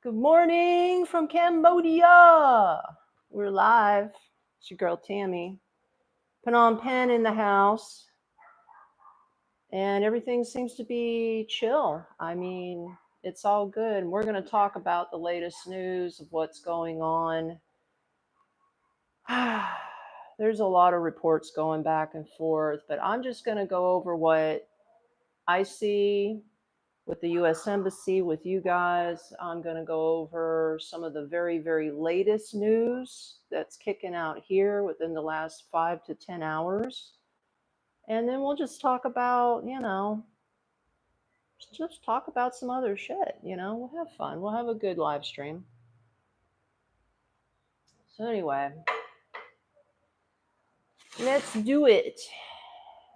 Good morning from Cambodia. We're live. It's your girl Tami. Phnom Penh in the house. And everything seems to be chill. I mean, it's all good. And we're going to talk about the latest news of what's going on. There's a lot of reports going back and forth, but I'm just going to go over what I see with the U.S. Embassy, with you guys. I'm going to go over some of the very, very latest news that's kicking out here within the last 5 to 10 hours. And then we'll just talk about, just talk about some other shit. We'll have fun. We'll have a good live stream. So, anyway, let's do it.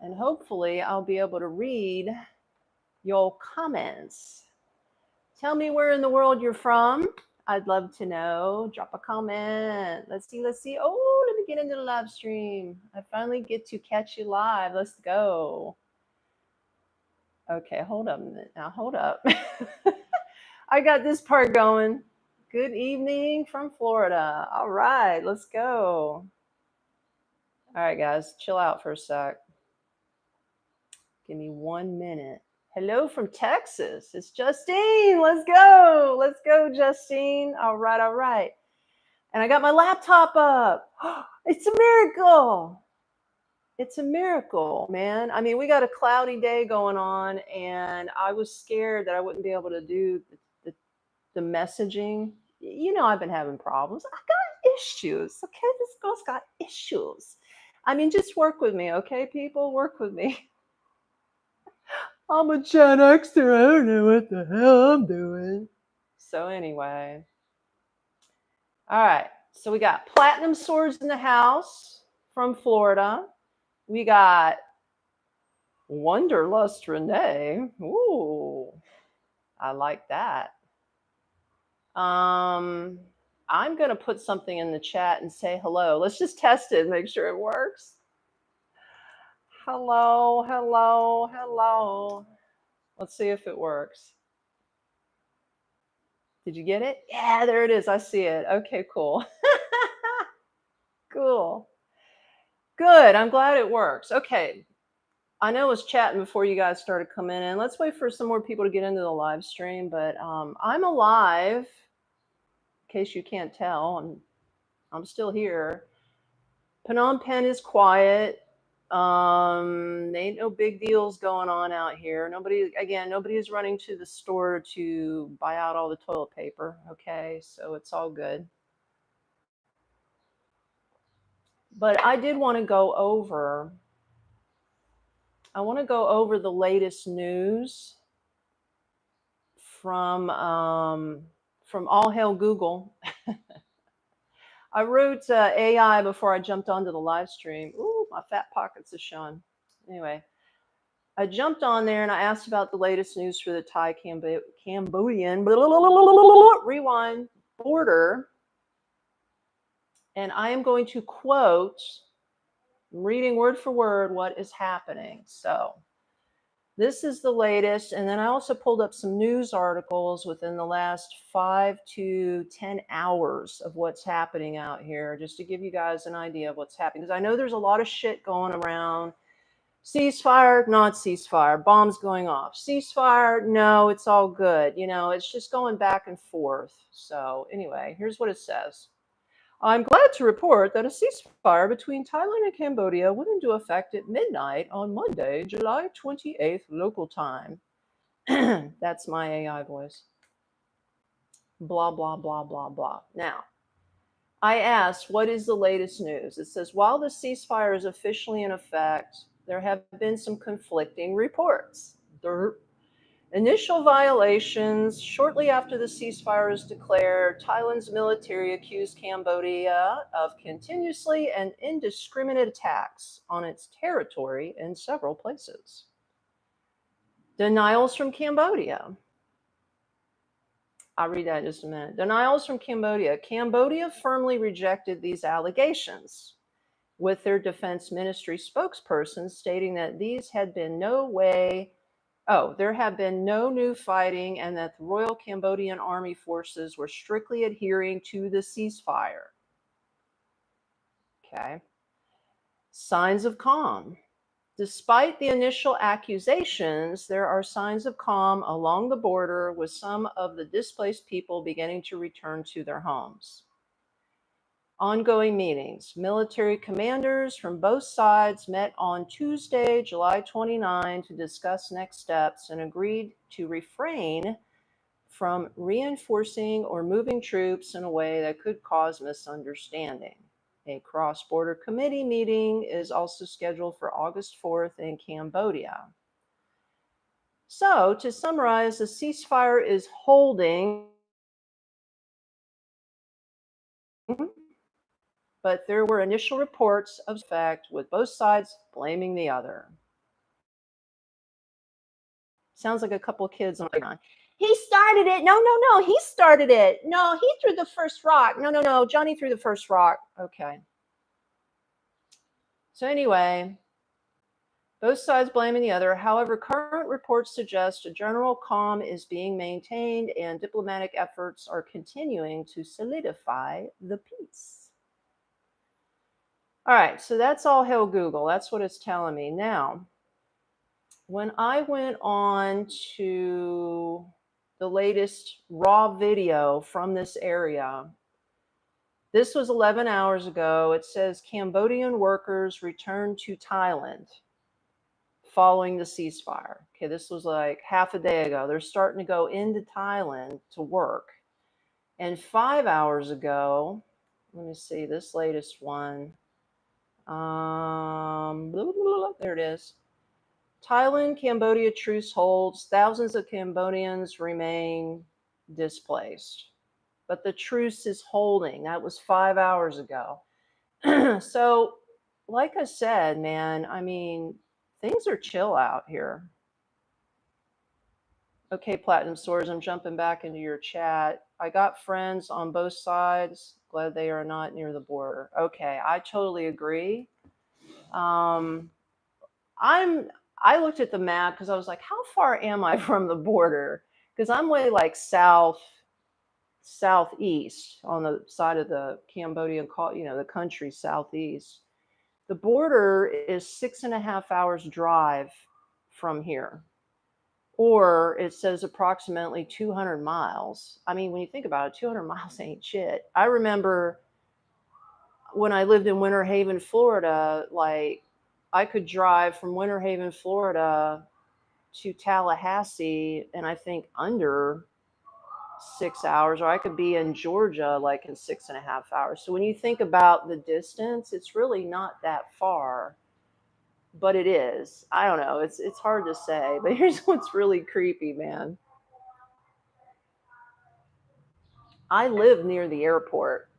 And hopefully, I'll be able to read your comments. Tell me where in the world you're from. I'd love to know. Drop a comment. Let's see. Oh, let me get into the live stream. I finally get to catch you live. Let's go. Okay, hold up a minute. Now, hold up. I got this part going. Good evening from Florida. All right, let's go. All right, guys, chill out for a sec. Give me 1 minute. Hello from Texas. It's Justine. Let's go. Let's go, Justine. All right. And I got my laptop up. It's a miracle. It's a miracle, man. I mean, we got a cloudy day going on, and I was scared that I wouldn't be able to do the messaging. I've been having problems. I got issues. Okay, this girl's got issues. I mean, just work with me, okay, people? Work with me. I'm a Gen Xer. I don't know what the hell I'm doing. So anyway. All right. So we got Platinum Swords in the house from Florida. We got Wonderlust Renee. Ooh, I like that. I'm going to put something in the chat and say hello. Let's just test it and make sure it works. Hello. Let's see if it works. Did you get it? Yeah, there it is. I see it. Okay, cool. Cool. Good. I'm glad it works. Okay. I know I was chatting before you guys started coming in. Let's wait for some more people to get into the live stream. But I'm alive. In case you can't tell, I'm still here. Phnom Penh is quiet. Ain't no big deals going on out here. Nobody is running to the store to buy out all the toilet paper. Okay, so it's all good. But I did want to go over. I want to go over the latest news from All Hail Google. I wrote AI before I jumped onto the live stream. Ooh, my fat pockets are showing. Anyway, I jumped on there and I asked about the latest news for the Thai-Cambodian rewind border. And I am going to quote, reading word for word, what is happening. So this is the latest. And then I also pulled up some news articles within the last 5 to 10 hours of what's happening out here, just to give you guys an idea of what's happening. Because I know there's a lot of shit going around. Ceasefire, not ceasefire, bombs going off. Ceasefire, no, it's all good. It's just going back and forth. So anyway, here's what it says. I'm glad to report that a ceasefire between Thailand and Cambodia went into effect at midnight on Monday, July 28th, local time. That's my AI voice. Blah, blah, blah, blah, blah. Now, I asked, what is the latest news? It says, while the ceasefire is officially in effect, there have been some conflicting reports. Initial violations. Shortly after the ceasefire is declared, Thailand's military accused Cambodia of continuously and indiscriminate attacks on its territory in several places. Denials from Cambodia. I'll read that in just a minute. Denials from Cambodia. Cambodia firmly rejected these allegations, with their defense ministry spokesperson stating that these had been no way Oh, there have been no new fighting, and that the Royal Cambodian Army forces were strictly adhering to the ceasefire. Okay. Signs of calm. Despite the initial accusations, there are signs of calm along the border, with some of the displaced people beginning to return to their homes. Ongoing meetings. Military commanders from both sides met on Tuesday, July 29, to discuss next steps and agreed to refrain from reinforcing or moving troops in a way that could cause misunderstanding. A cross border committee meeting is also scheduled for August 4th in Cambodia. So, to summarize, the ceasefire is holding, but there were initial reports of effect, with both sides blaming the other. Sounds like a couple of kids on the playground. He started it. No, no, no. He started it. No, he threw the first rock. No, no, no. Johnny threw the first rock. Okay. So, anyway, both sides blaming the other. However, current reports suggest a general calm is being maintained and diplomatic efforts are continuing to solidify the peace. All right, so that's all hail Google. That's what it's telling me. Now, when I went on to the latest raw video from this area, this was 11 hours ago. It says Cambodian workers returned to Thailand following the ceasefire. Okay, this was like half a day ago. They're starting to go into Thailand to work. And 5 hours ago, let me see this latest one. There it is. Thailand-Cambodia truce holds. Thousands of Cambodians remain displaced. But the truce is holding. That was 5 hours ago. So, like I said, man, I mean, things are chill out here. Okay, Platinum Swords, I'm jumping back into your chat. I got friends on both sides. Glad they are not near the border. Okay, I totally agree. I looked at the map because I was like, how far am I from the border? Because I'm way like southeast on the side of the Cambodian, the country southeast. The border is 6.5 hours drive from here, or it says approximately 200 miles. I mean, when you think about it, 200 miles ain't shit. I remember when I lived in Winter Haven, Florida, like I could drive from Winter Haven, Florida to Tallahassee, and I think under 6 hours, or I could be in Georgia like in 6.5 hours. So when you think about the distance, it's really not that far, but it is. I don't know. It's hard to say, but here's what's really creepy, man. I live near the airport,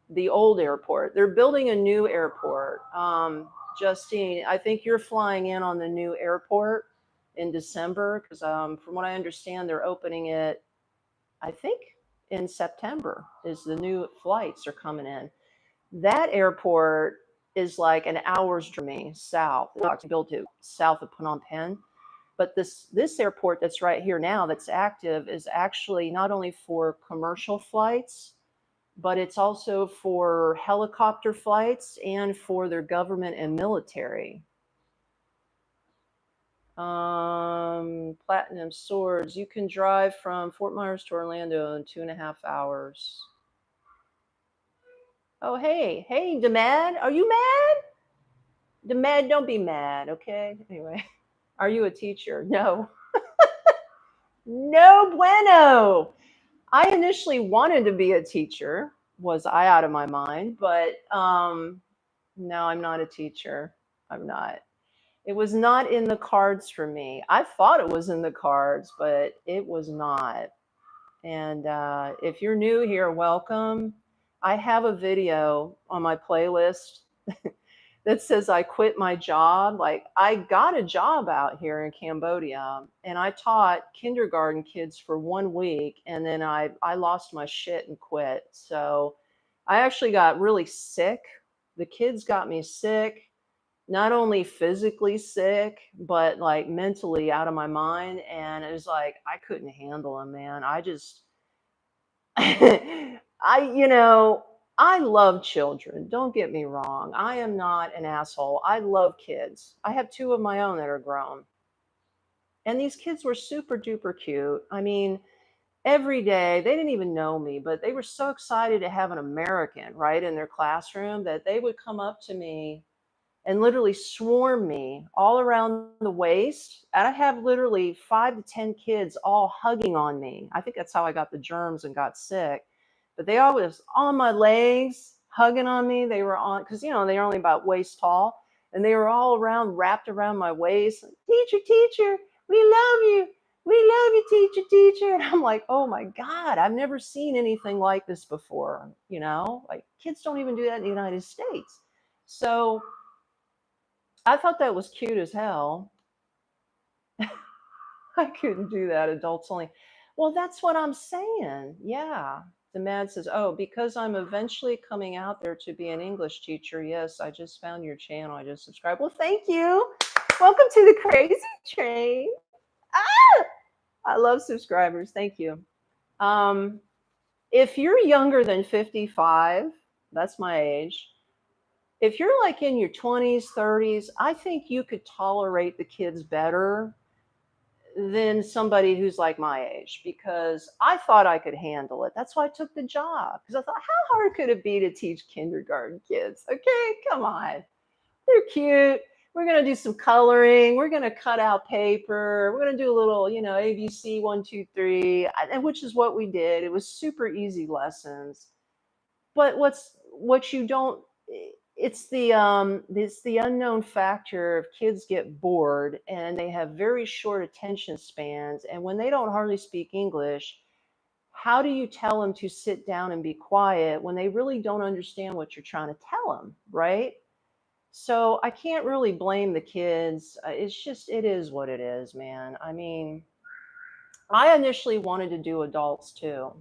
the old airport. They're building a new airport. Justine, I think you're flying in on the new airport in December because, from what I understand, they're opening it, I think, in September. Is the new flights are coming in. That airport is like an hour's journey south. It's built to south of Phnom Penh. But this airport that's right here now that's active is actually not only for commercial flights, but it's also for helicopter flights and for their government and military. Platinum Swords, you can drive from Fort Myers to Orlando in 2.5 hours. Oh, hey, Demad, are you mad? Demad, don't be mad, okay? Anyway, are you a teacher? No. No bueno. I initially wanted to be a teacher. Was I out of my mind? But no, I'm not a teacher. I'm not. It was not in the cards for me. I thought it was in the cards, but it was not. And if you're new here, welcome. I have a video on my playlist that says I quit my job. Like, I got a job out here in Cambodia and I taught kindergarten kids for 1 week, and then I lost my shit and quit. So I actually got really sick. The kids got me sick. not only physically sick, but like mentally out of my mind. And it was like, I couldn't handle him, man. I just, you know, I love children. Don't get me wrong. I am not an asshole. I love kids. I have two of my own that are grown. And these kids were super duper cute. I mean, every day, they didn't even know me, but they were so excited to have an American, right, in their classroom that they would come up to me and literally swarm me all around the waist. And I have literally 5 to 10 kids all hugging on me. I think that's how I got the germs and got sick. But they always on my legs, hugging on me. They were on, because, they're only about waist tall. And they were all around, wrapped around my waist. Teacher, teacher, we love you. We love you, teacher, teacher. And I'm like, oh my God, I've never seen anything like this before. Like kids don't even do that in the United States. So I thought that was cute as hell. I couldn't do that. Adults only. Well, that's what I'm saying. Yeah. The man says, oh, because I'm eventually coming out there to be an English teacher. Yes, I just found your channel. I just subscribed. Well, thank you. Welcome to the crazy train. Ah! I love subscribers. Thank you. If you're younger than 55, that's my age. If you're like in your 20s, 30s, I think you could tolerate the kids better than somebody who's like my age, because I thought I could handle it. That's why I took the job, because I thought, how hard could it be to teach kindergarten kids? Okay, come on. They're cute. We're going to do some coloring. We're going to cut out paper. We're going to do a little, ABC 1, 2, 3, and which is what we did. It was super easy lessons. But what you don't, it's the unknown factor of kids get bored and they have very short attention spans, and when they don't hardly speak English, how do you tell them to sit down and be quiet when they really don't understand what you're trying to tell them, right? So I can't really blame the kids. It is what it is, man. I mean, I initially wanted to do adults too.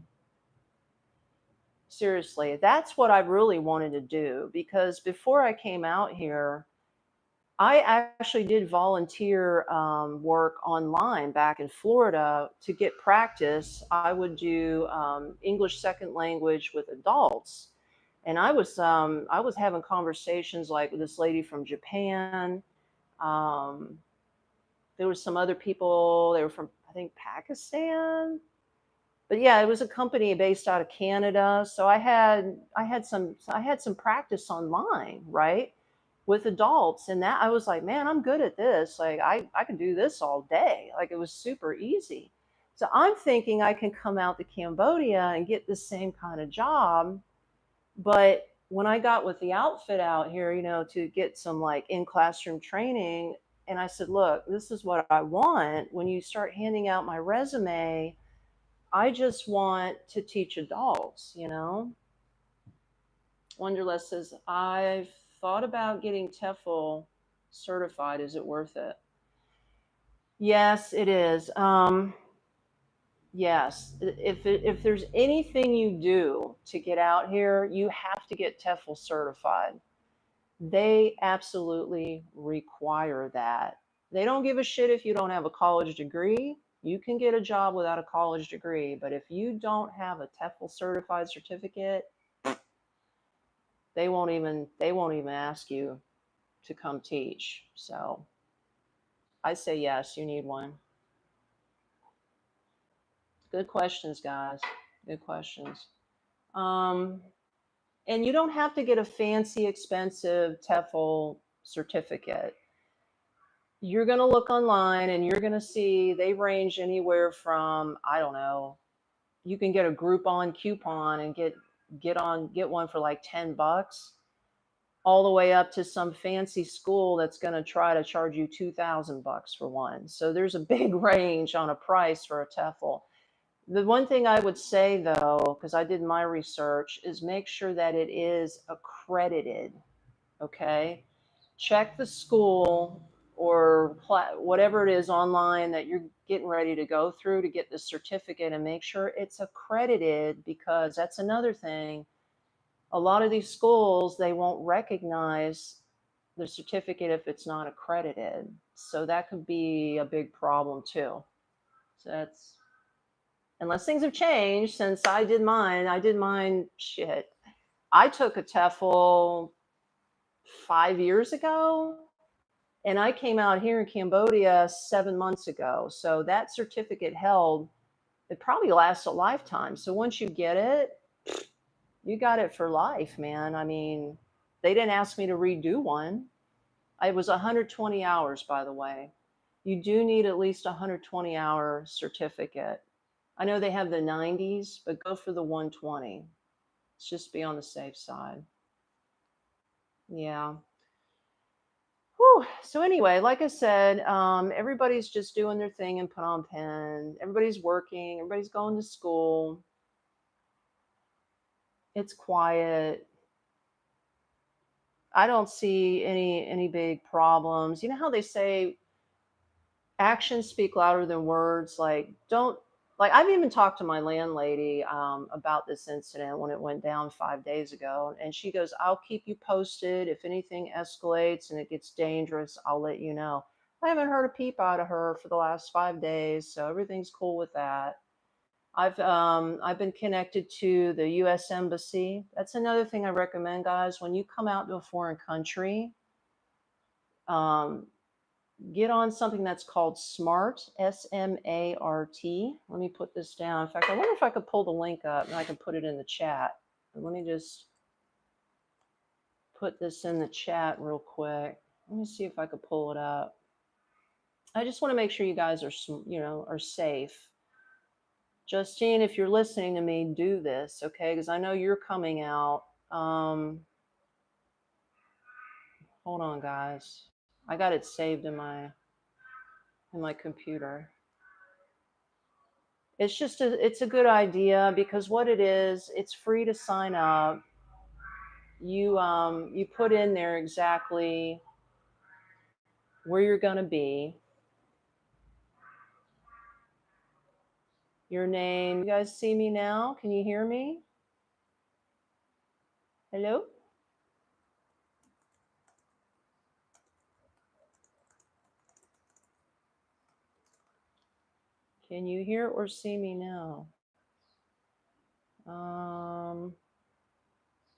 Seriously, that's what I really wanted to do, because before I came out here, I actually did volunteer work online back in Florida to get practice. I would do English second language with adults, and I was having conversations like with this lady from Japan. Um, there was some other people. They were from, I think, Pakistan. But yeah, it was a company based out of Canada. So I had some practice online, right, with adults, and that I was like, man, I'm good at this. Like I can do this all day. Like it was super easy. So I'm thinking I can come out to Cambodia and get the same kind of job. But when I got with the outfit out here, to get some like in classroom training, and I said, look, this is what I want. When you start handing out my resume, I just want to teach adults. Wonderlust says, I've thought about getting TEFL certified. Is it worth it? Yes, it is. Yes. If there's anything you do to get out here, you have to get TEFL certified. They absolutely require that. They don't give a shit if you don't have a college degree. You can get a job without a college degree, but if you don't have a TEFL certified certificate, they won't even ask you to come teach. So I say yes, you need one. Good questions, guys. Good questions. Um, and you don't have to get a fancy, expensive TEFL certificate. You're going to look online and you're going to see they range anywhere from, I don't know, you can get a Groupon coupon and get one for like $10, all the way up to some fancy school that's going to try to charge you $2,000 for one. So there's a big range on a price for a TEFL. The one thing I would say though, because I did my research, is make sure that it is accredited. Okay, check the school or whatever it is online that you're getting ready to go through to get the certificate, and make sure it's accredited, because that's another thing. A lot of these schools, they won't recognize the certificate if it's not accredited. So that could be a big problem too. So that's, unless things have changed since I did mine. I did mine, shit. I took a TEFL 5 years ago, and I came out here in Cambodia 7 months ago. So that certificate held, it probably lasts a lifetime. So once you get it, you got it for life, man. I mean, they didn't ask me to redo one. It was 120 hours, by the way. You do need at least a 120-hour certificate. I know they have the 90s, but go for the 120. Let's just be on the safe side. Yeah. Whew. So anyway, like I said, everybody's just doing their thing in Phnom Penh. Everybody's working. Everybody's going to school. It's quiet. I don't see any big problems. You know how they say actions speak louder than words? Like, don't, like, I've even talked to my landlady about this incident when it went down 5 days ago, and she goes, "I'll keep you posted. If anything escalates and it gets dangerous, I'll let you know." I haven't heard a peep out of her for the last 5 days, so everything's cool with that. I've been connected to the U.S. Embassy. That's another thing I recommend, guys. When you come out to a foreign country, um, get on something that's called SMART, SMART. Let me put this down. In fact, I wonder if I could pull the link up and I can put it in the chat. Let me just put this in the chat real quick. Let me see if I could pull it up. I just want to make sure you guys are, are safe. Justine, if you're listening to me, do this, okay? Because I know you're coming out. Hold on, guys. I got it saved in my computer. It's just it's a good idea, because what it is, it's free to sign up. You put in there exactly where you're going to be, your name. You guys see me now? Can you hear me? Hello? Can you hear or see me now?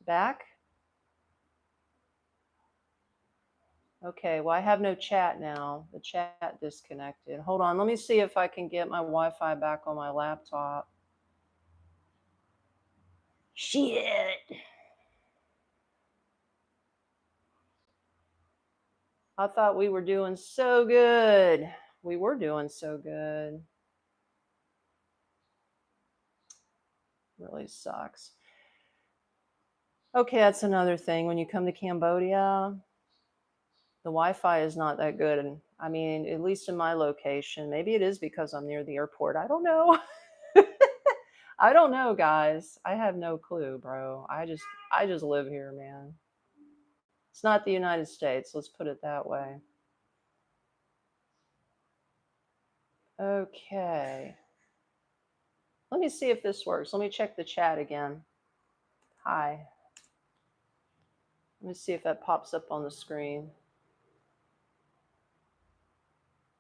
Back? Okay, well, I have no chat now. The chat disconnected. Hold on, let me see if I can get my Wi-Fi back on my laptop. Shit. I thought we were doing so good. We were doing so good. Really sucks. Okay, that's another thing. When you come to Cambodia, the Wi-Fi is not that good. And I mean, at least in my location, maybe it is because I'm near the airport. I don't know. I don't know, guys. I have no clue, bro. I just live here, man. It's not the United States. Let's put it that way. Okay. Let me see if this works. Let me check the chat again. Hi. Let me see if that pops up on the screen.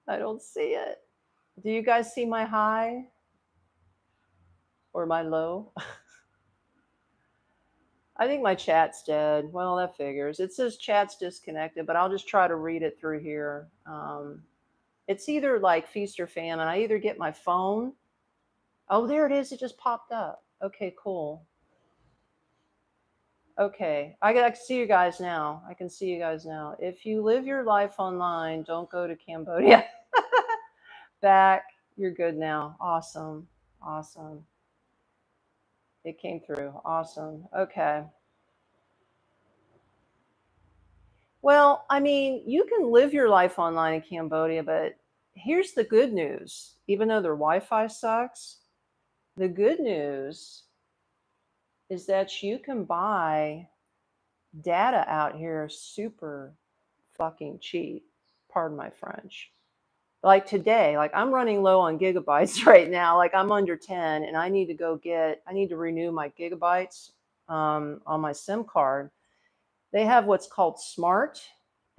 I don't see it. Do you guys see my high or my low? I think my chat's dead. Well, that figures. It says chat's disconnected, but I'll just try to read it through here. It's either like feast or famine. I either get my phone. Oh, there it is. It just popped up. Okay, cool. Okay, I can see you guys now. I can see you guys now. If you live your life online, don't go to Cambodia. Back, you're good now. Awesome. Awesome. It came through. Awesome. Okay. Well, I mean, you can live your life online in Cambodia, but here's the good news. Even though their Wi-Fi sucks, the good news is that you can buy data out here super fucking cheap. Pardon my French. Like today, like I'm running low on gigabytes right now. Like I'm under 10 and I need to renew my gigabytes on my SIM card. They have what's called Smart,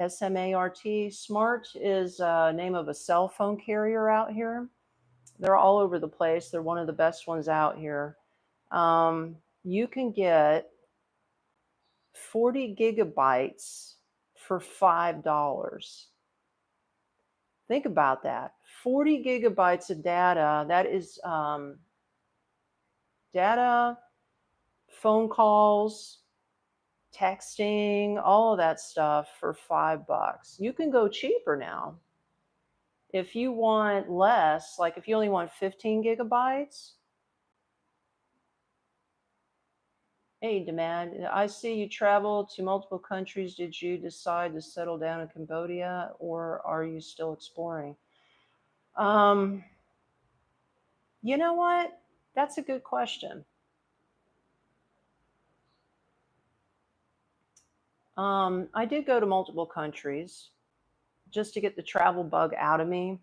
SMART. Smart is name of a cell phone carrier out here. They're all over the place. They're one of the best ones out here. You can get 40 gigabytes for $5. Think about that. 40 gigabytes of data. That is data, phone calls, texting, all of that stuff for $5. You can go cheaper now. If you want less, like if you only want 15 gigabytes, hey, demand, I see you travel to multiple countries. Did you decide to settle down in Cambodia or are you still exploring? Um, you know what? That's a good question. I did go to multiple countries just to get the travel bug out of me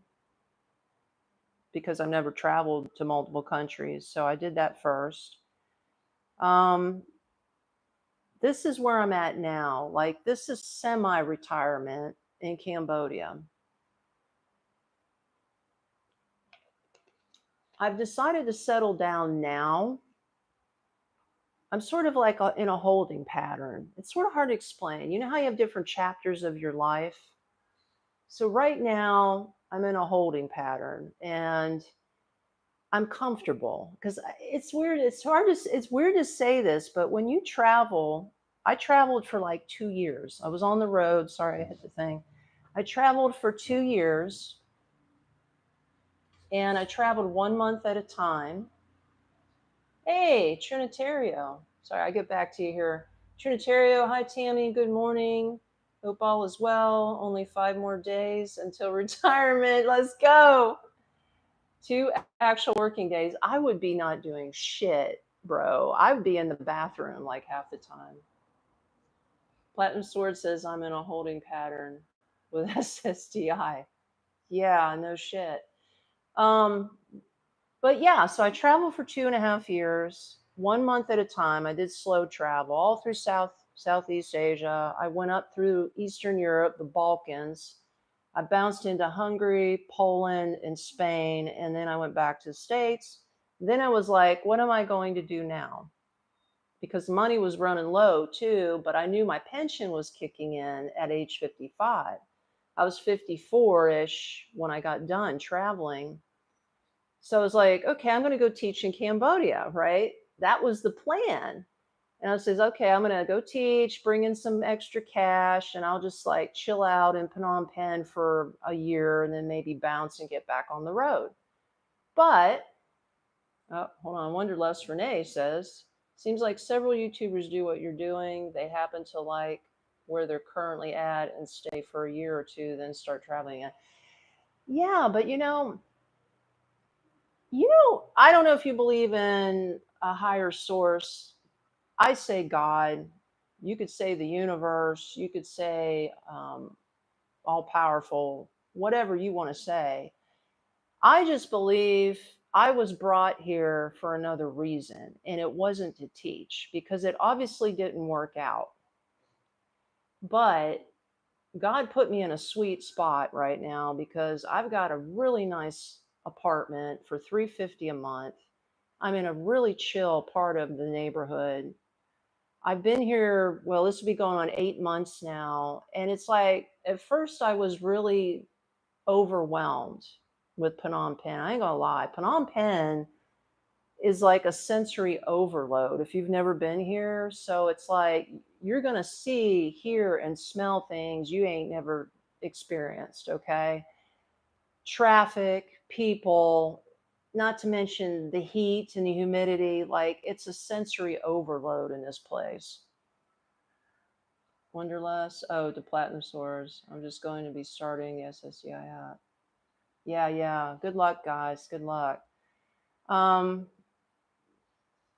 because I've never traveled to multiple countries. So I did that first. Um, this is where I'm at now. Like, this is semi retirement in Cambodia. I've decided to settle down now. I'm sort of like in a holding pattern. It's sort of hard to explain. You know how you have different chapters of your life? So right now, I'm in a holding pattern and I'm comfortable because it's weird. It's weird to say this, but when you travel, I traveled for like 2 years. I was on the road. Sorry, I hit the thing. I traveled for 2 years and I traveled 1 month at a time. Hey, Trinitario. Sorry, I get back to you here. Trinitario, hi Tami, good morning. Hope all is well. Only 5 more days until retirement. Let's go. 2 actual working days. I would be not doing shit, bro. I would be in the bathroom like half the time. Platinum Sword says I'm in a holding pattern with SSDI. Yeah, no shit. Um, But yeah, so I traveled for 2.5 years, 1 month at a time. I did slow travel all through Southeast Asia. I went up through Eastern Europe, the Balkans. I bounced into Hungary, Poland, and Spain, and then I went back to the States. Then I was like, what am I going to do now? Because money was running low too, but I knew my pension was kicking in at age 55. I was 54-ish when I got done traveling. So I was like, okay, I'm going to go teach in Cambodia, right? That was the plan. And I says, okay, I'm going to go teach, bring in some extra cash, and I'll just like chill out in Phnom Penh for a year and then maybe bounce and get back on the road. But, oh, hold on, Wonderlust Renee says, seems like several YouTubers do what you're doing. They happen to like where they're currently at and stay for a year or two, then start traveling again. Yeah, but I don't know if you believe in a higher source. I say God. You could say the universe. You could say all powerful, whatever you want to say. I just believe I was brought here for another reason, and it wasn't to teach because it obviously didn't work out. But God put me in a sweet spot right now because I've got a really nice apartment for $350 a month. I'm in a really chill part of the neighborhood. I've been here, well, this will be going on 8 months now. And it's like, at first, I was really overwhelmed with Phnom Penh. I ain't gonna lie. Phnom Penh is like a sensory overload if you've never been here. So it's like you're gonna see, hear, and smell things you ain't never experienced, okay? Traffic, people, not to mention the heat and the humidity. Like, it's a sensory overload in this place. Wonderlust. Oh, the Platinum Swords. I'm just going to be starting the SSCI app. Yeah, yeah. Good luck, guys. Good luck. Um,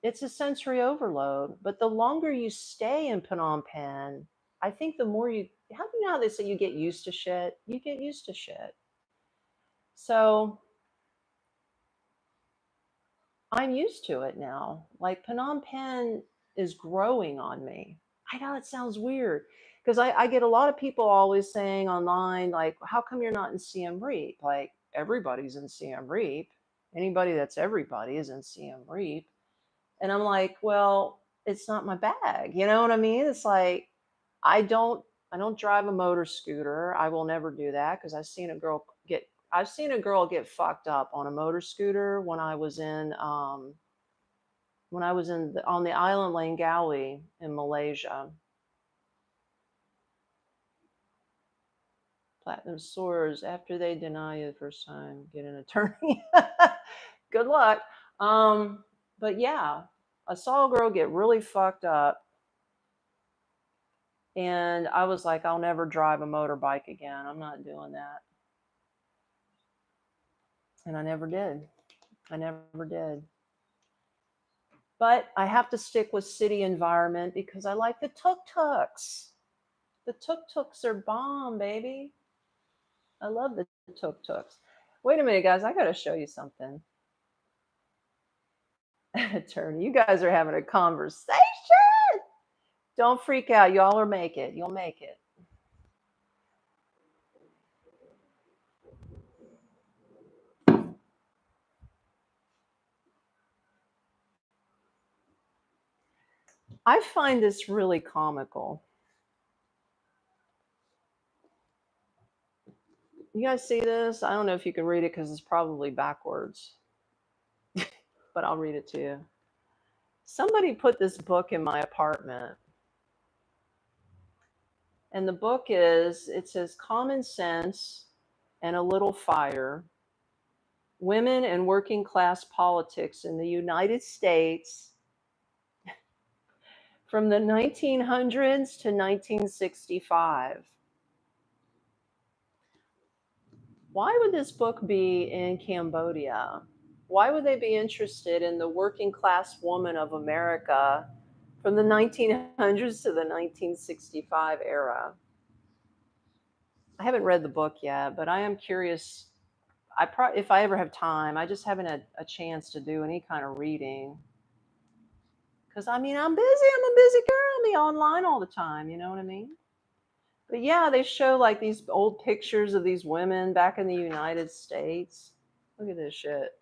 it's a sensory overload, but the longer you stay in Phnom Penh, I think the more how do you know how they say you get used to shit? You get used to shit. So I'm used to it now. Like, Phnom Penh is growing on me. I know it sounds weird. Because I get a lot of people always saying online, like, how come you're not in CM Reap? Like, everybody's in CM Reap. Anybody that's everybody is in CM Reap. And I'm like, well, it's not my bag. You know what I mean? It's like, I don't I don't drive a motor scooter. I will never do that because I've seen a girl get fucked up on a motor scooter when I was on the island Langkawi in Malaysia. Platinum sores after they deny you the first time, get an attorney. Good luck. But yeah, I saw a girl get really fucked up, and I was like, I'll never drive a motorbike again. I'm not doing that. And I never did. I never did. But I have to stick with city environment because I like the tuk-tuks. The tuk-tuks are bomb, baby. I love the tuk-tuks. Wait a minute, guys. I got to show you something. Attorney, you guys are having a conversation. Don't freak out. Y'all will make it. You'll make it. I find this really comical. You guys see this? I don't know if you can read it because it's probably backwards, but I'll read it to you. Somebody put this book in my apartment. And the book it says Common Sense and a Little Fire, Women and Working Class Politics in the United States from the 1900s to 1965. Why would this book be in Cambodia? Why would they be interested in the working class woman of America from the 1900s to the 1965 era? I haven't read the book yet, but I am curious. If I ever have time, I just haven't had a chance to do any kind of reading. Because I mean, I'm busy. I'm a busy girl. I'm online all the time. You know what I mean? But yeah, they show like these old pictures of these women back in the United States. Look at this shit.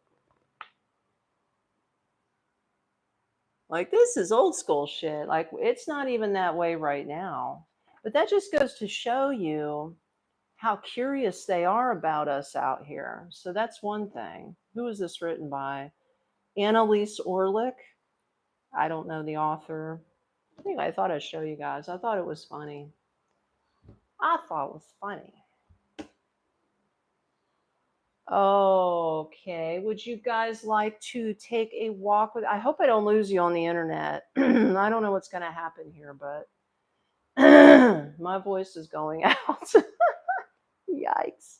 Like, this is old school shit. Like, it's not even that way right now. But that just goes to show you how curious they are about us out here. So that's one thing. Who is this written by? Annalise Orlick. I don't know the author. Anyway, I thought I'd show you guys. I thought it was funny. I thought it was funny. Okay. Would you guys like to take a walk with? I hope I don't lose you on the internet. I don't know what's going to happen here, but my voice is going out. Yikes.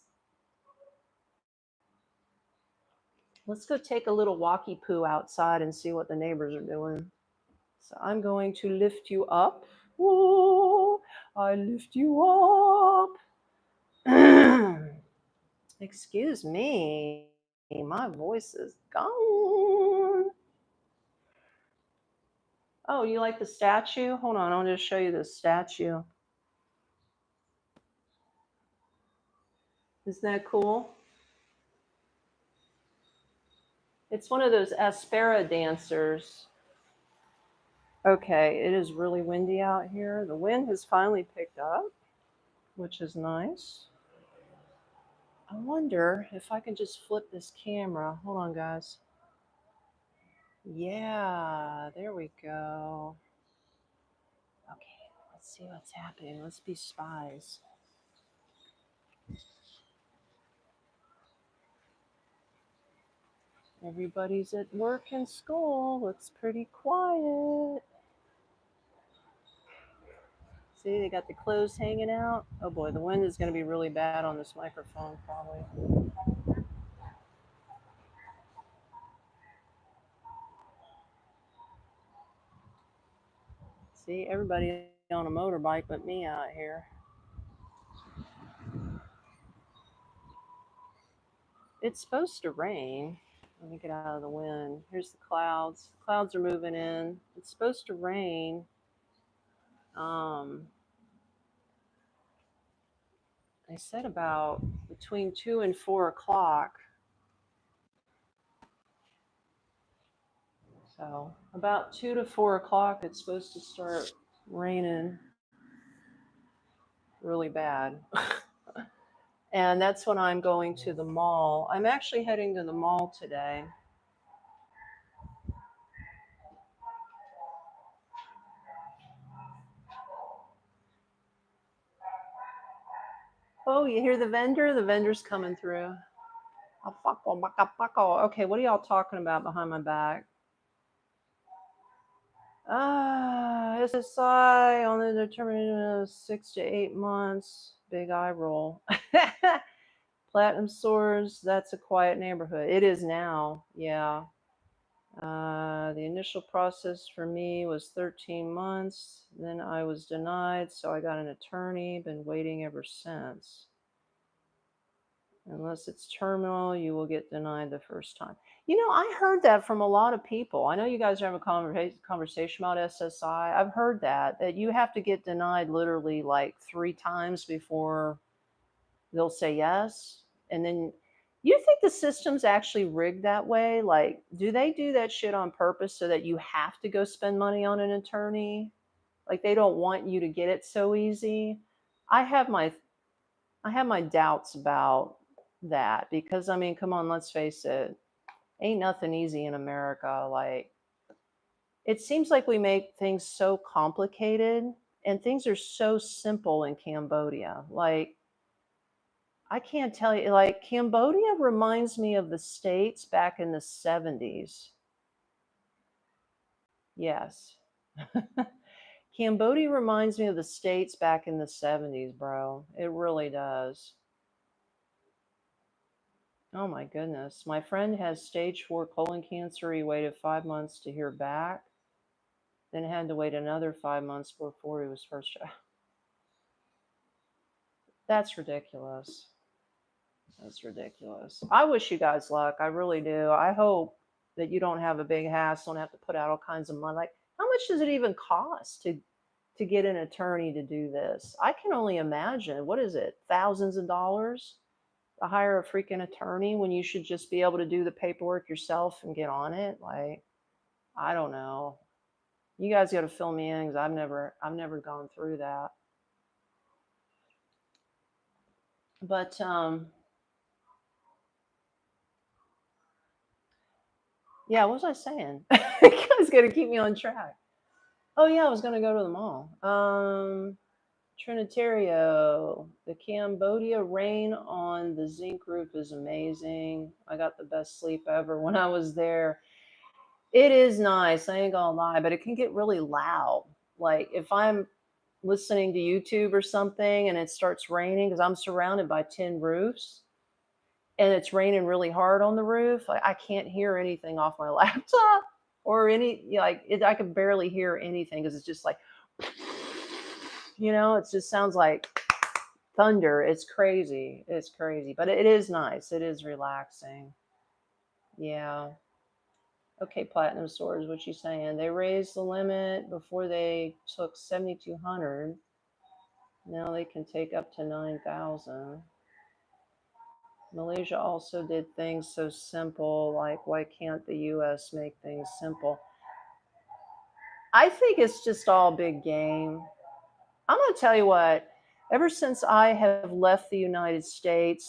Let's go take a little walkie poo outside and see what the neighbors are doing. So I'm going to lift you up. Whoa, I lift you up. Excuse me. My voice is gone. Oh, you like the statue? Hold on, I'll just show you this statue. Isn't that cool? It's one of those Aspera dancers. Okay, it is really windy out here. The wind has finally picked up, which is nice. I wonder if I can just flip this camera. Hold on, guys. Yeah, there we go. Okay, let's see what's happening. Let's be spies. Everybody's at work and school. Looks pretty quiet. See, they got the clothes hanging out. Oh boy, the wind is going to be really bad on this microphone, probably. See, everybody on a motorbike but me out here. It's supposed to rain. Let me get out of the wind. Here's the clouds. The clouds are moving in. It's supposed to rain. They said about between 2 and 4 o'clock. So about 2 to 4 o'clock, it's supposed to start raining really bad. And that's when I'm going to the mall. I'm actually heading to the mall today. Oh, you hear the vendor? The vendor's coming through. Okay, what are y'all talking about behind my back? SSI on the determination of 6 to 8 months. Big eye roll. Platinum Source, that's a quiet neighborhood. It is now, yeah. The initial process for me was 13 months. Then I was denied, so I got an attorney. Been waiting ever since. Unless it's terminal, you will get denied the first time. You know, I heard that from a lot of people. I know you guys are having a conversation about SSI. I've heard that you have to get denied literally like 3 times before they'll say yes. And then you think the system's actually rigged that way? Like, do they do that shit on purpose so that you have to go spend money on an attorney? Like, they don't want you to get it so easy? I have my doubts about that because, I mean, come on, let's face it. Ain't nothing easy in America. Like, it seems like we make things so complicated and things are so simple in Cambodia. Like, I can't tell you, like, Cambodia reminds me of the States back in the 70s. Yes. Cambodia reminds me of the States back in the 70s, bro. It really does. Oh my goodness. My friend has stage 4 colon cancer. He waited 5 months to hear back, then had to wait another 5 months before he was first shot. That's ridiculous. That's ridiculous. I wish you guys luck. I really do. I hope that you don't have a big hassle and have to put out all kinds of money. Like, how much does it even cost to get an attorney to do this? I can only imagine. What is it? Thousands of dollars to hire a freaking attorney when you should just be able to do the paperwork yourself and get on it. Like, I don't know. You guys got to fill me in because I've never gone through that. But yeah, what was I saying? You guys got to keep me on track. Oh yeah, I was gonna go to the mall. Trinitario, the Cambodia rain on the zinc roof is amazing. I got the best sleep ever when I was there. It is nice, I ain't gonna lie, but it can get really loud. Like if I'm listening to YouTube or something and it starts raining because I'm surrounded by tin roofs and it's raining really hard on the roof, I can't hear anything off my laptop or I could barely hear anything because it's just like, it just sounds like thunder. It's crazy. It's crazy, but it is nice. It is relaxing. Yeah. Okay, Platinum Swords, what you saying? They raised the limit before they took 7,200. Now they can take up to 9,000. Malaysia also did things so simple, like why can't the US make things simple? I think it's just all big game. I'm going to tell you what, ever since I have left the United States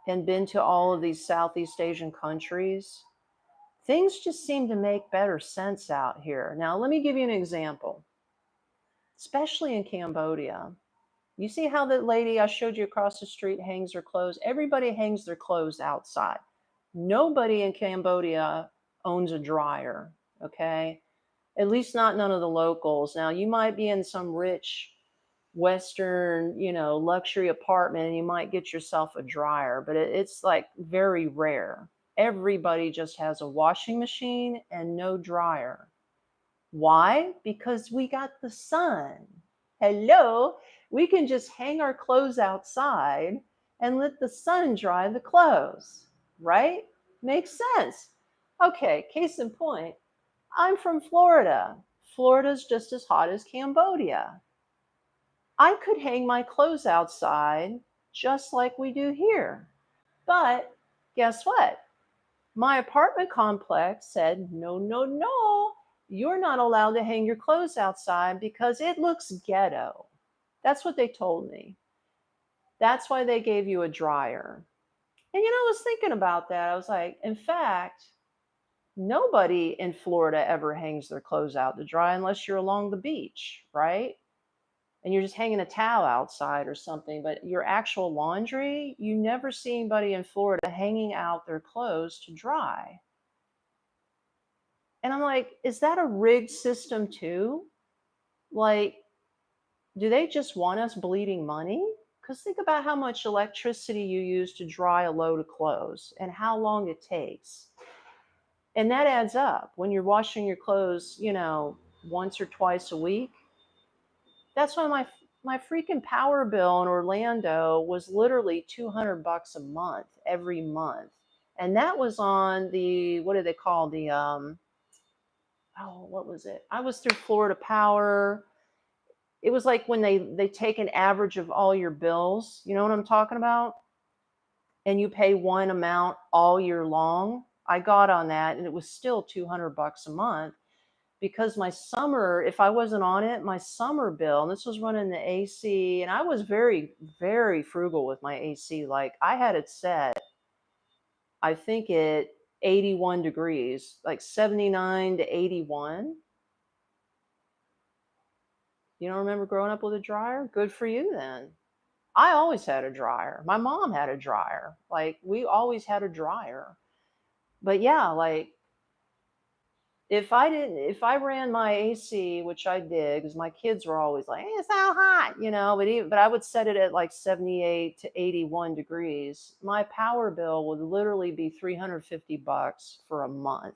and been to all of these Southeast Asian countries, things just seem to make better sense out here. Now, let me give you an example, especially in Cambodia. You see how that lady I showed you across the street hangs her clothes? Everybody hangs their clothes outside. Nobody in Cambodia owns a dryer, okay? At least not none of the locals. Now, you might be in some rich Western, luxury apartment and you might get yourself a dryer, but it's like very rare. Everybody just has a washing machine and no dryer. Why? Because we got the sun. Hello, we can just hang our clothes outside and let the sun dry the clothes, right? Makes sense. Okay, case in point, I'm from Florida. Florida's just as hot as Cambodia. I could hang my clothes outside just like we do here. But guess what? My apartment complex said, no, no, no, you're not allowed to hang your clothes outside because it looks ghetto. That's what they told me. That's why they gave you a dryer. And I was thinking about that. I was like, in fact, nobody in Florida ever hangs their clothes out to dry unless you're along the beach, right? And you're just hanging a towel outside or something. But your actual laundry, you never see anybody in Florida hanging out their clothes to dry. And I'm like, is that a rigged system too? Like, do they just want us bleeding money? Because think about how much electricity you use to dry a load of clothes and how long it takes. And that adds up when you're washing your clothes, once or twice a week. That's why my freaking power bill in Orlando was literally $200 a month every month. And that was on the, what do they call the what was it? I was through Florida Power. It was like when they take an average of all your bills, you know what I'm talking about? And you pay one amount all year long. I got on that and it was still $200 a month because my summer, if I wasn't on it, my summer bill, and this was running the AC, and I was very, very frugal with my AC. Like I had it set, I think at 81 degrees, like 79 to 81. You don't remember growing up with a dryer? Good for you then. I always had a dryer. My mom had a dryer. Like we always had a dryer. But yeah, like if I ran my AC, which I did, because my kids were always like, hey, it's so hot, but I would set it at like 78 to 81 degrees. My power bill would literally be $350 for a month.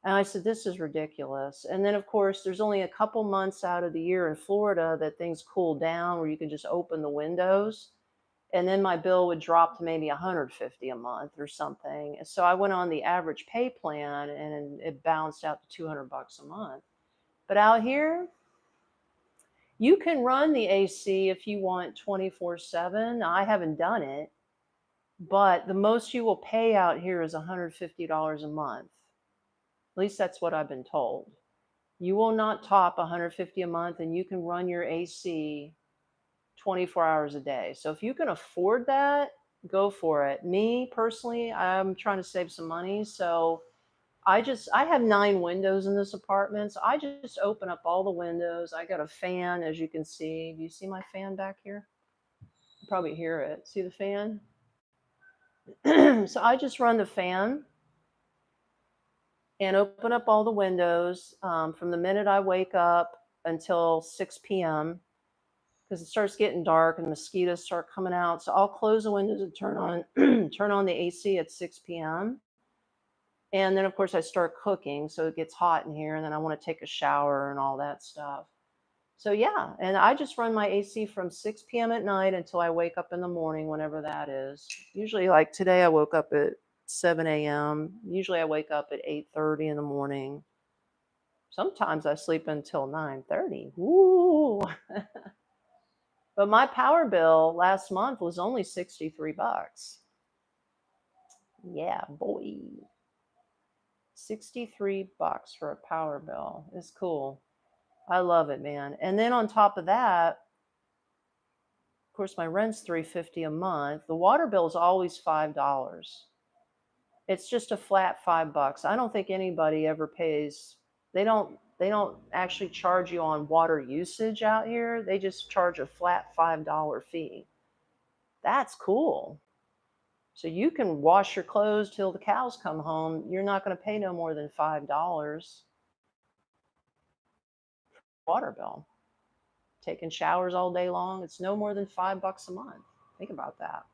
And I said, this is ridiculous. And then, of course, there's only a couple months out of the year in Florida that things cool down where you can just open the windows. And then my bill would drop to maybe 150 a month or something. So I went on the average pay plan and it bounced out to $200 a month. But out here, you can run the AC if you want 24/7. I haven't done it, but the most you will pay out here is $150 a month. At least that's what I've been told. You will not top 150 a month and you can run your AC 24 hours a day. So if you can afford that, go for it. Me personally, I'm trying to save some money. So I have 9 windows in this apartment. So I just open up all the windows. I got a fan, as you can see. Do you see my fan back here? You probably hear it. See the fan? So I just run the fan and open up all the windows from the minute I wake up until 6 p.m. because it starts getting dark and mosquitoes start coming out. So I'll close the windows and turn on turn on the AC at 6 p.m. And then of course I start cooking, so it gets hot in here, and then I want to take a shower and all that stuff. So yeah, and I just run my AC from 6 p.m. at night until I wake up in the morning, whenever that is. Usually, like today, I woke up at 7 a.m. Usually, I wake up at 8:30 in the morning. Sometimes I sleep until 9:30. Woo! But my power bill last month was only $63. Yeah, boy. $63 for a power bill is cool. I love it, man. And then on top of that, of course, my rent's $350 a month. The water bill is always $5. It's just a flat $5. I don't think anybody ever pays. They don't actually charge you on water usage out here. They just charge a flat $5 fee. That's cool. So you can wash your clothes till the cows come home. You're not going to pay no more than $5 water bill. Taking showers all day long, it's no more than $5 a month. Think about that.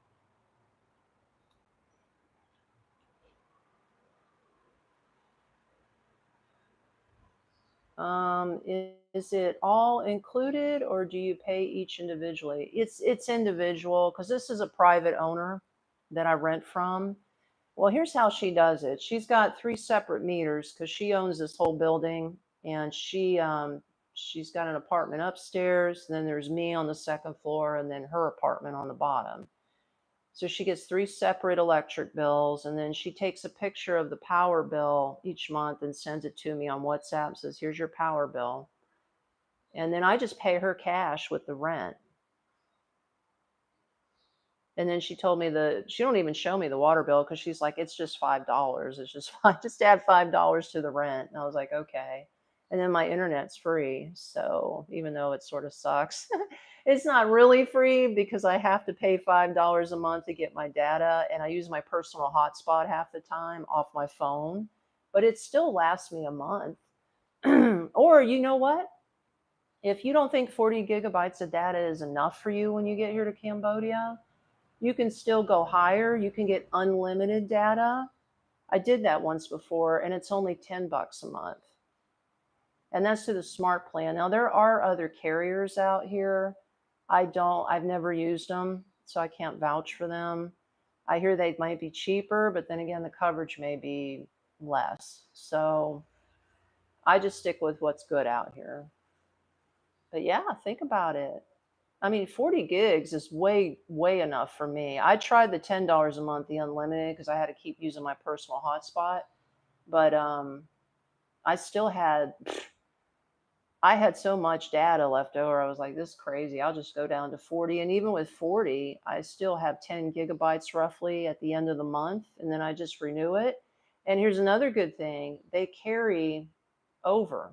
Is it all included or do you pay each individually? It's individual because this is a private owner that I rent from. Well, here's how she does it. She's got 3 separate meters because she owns this whole building, and she's got an apartment upstairs, and then there's me on the second floor, and then her apartment on the bottom. So she gets three separate electric bills, and then she takes a picture of the power bill each month and sends it to me on WhatsApp, says, here's your power bill. And then I just pay her cash with the rent. And then she told me she don't even show me the water bill because she's like, it's just $5. It's just fine. Just add $5 to the rent. And I was like, okay. And then my internet's free. So even though it sort of sucks, it's not really free because I have to pay $5 a month to get my data. And I use my personal hotspot half the time off my phone, but it still lasts me a month. Or you know what? If you don't think 40 gigabytes of data is enough for you when you get here to Cambodia, you can still go higher. You can get unlimited data. I did that once before, and it's only $10 a month. And that's through the smart plan. Now, there are other carriers out here. I've never used them, so I can't vouch for them. I hear they might be cheaper, but then again, the coverage may be less. So I just stick with what's good out here. But yeah, think about it. I mean, 40 gigs is way, way enough for me. I tried the $10 a month, the unlimited, because I had to keep using my personal hotspot. But I still I had so much data left over. I was like, this is crazy. I'll just go down to 40. And even with 40, I still have 10 gigabytes roughly at the end of the month. And then I just renew it. And here's another good thing. They carry over.